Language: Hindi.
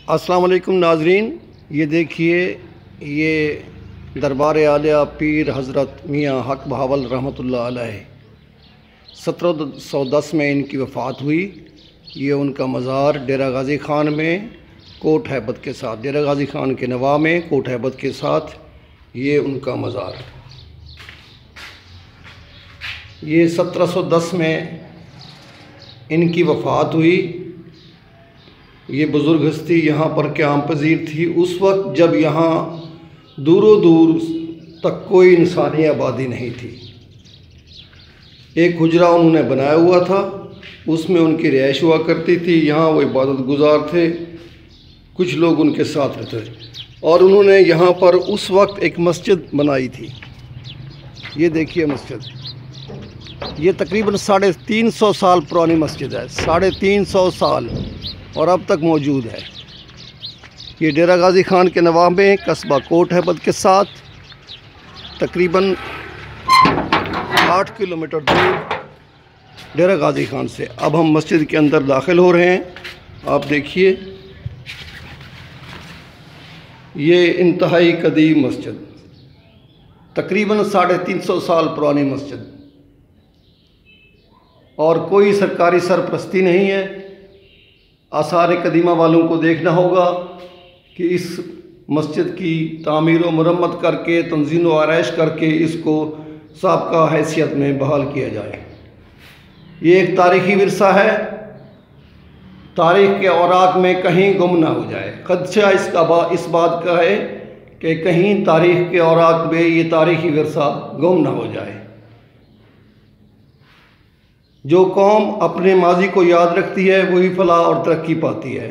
अस्सलाम वालेकुम नाजरीन, ये देखिए, ये दरबार आलिया पीर हज़रत मियाँ हक बहावल रहमतुल्लाह अलैह 1710 में इनकी वफ़ात हुई। ये उनका मज़ार डेरा गाज़ी ख़ान में कोट हैबत के साथ, डेरा गाज़ी ख़ान के नवा में कोट हैबत के साथ ये उनका मज़ार। ये 1710 में इनकी वफ़ात हुई। ये बुज़ुर्ग हस्ती यहाँ पर क़याम पज़ीर थी उस वक्त जब यहाँ दूरों दूर तक कोई इंसानी आबादी नहीं थी। एक हुजरा उन्होंने बनाया हुआ था, उसमें उनकी रिहाइश हुआ करती थी। यहाँ वो इबादत गुजार थे, कुछ लोग उनके साथ रहते थे और उन्होंने यहाँ पर उस वक्त एक मस्जिद बनाई थी। ये देखिए मस्जिद, ये तकरीबन 350 साल पुरानी मस्जिद है, 350 साल, और अब तक मौजूद है। ये डेरा गाज़ी ख़ान के नवा में कस्बा कोट हैबत के साथ तकरीबन 8 किलोमीटर दूर डेरा गाज़ी ख़ान से। अब हम मस्जिद के अंदर दाखिल हो रहे हैं। आप देखिए, ये इंतहाई कदीम मस्जिद, तकरीबन 350 साल पुरानी मस्जिद, और कोई सरकारी सरपरस्ती नहीं है। आसार कदीमा वालों को देखना होगा कि इस मस्जिद की तामीर व मरम्मत करके, तंज़ीम व आरइश करके इसको साबका हैसियत में बहाल किया जाए। ये एक तारीख़ी विरसा है, तारीख़ के औराक में कहीं गुम ना हो जाए। खदशा इस बात का है कि कहीं तारीख़ के औराक में ये तारीख़ी विरसा गुम ना हो जाए। जो कौम अपने माजी को याद रखती है वही फलाह और तरक्की पाती है।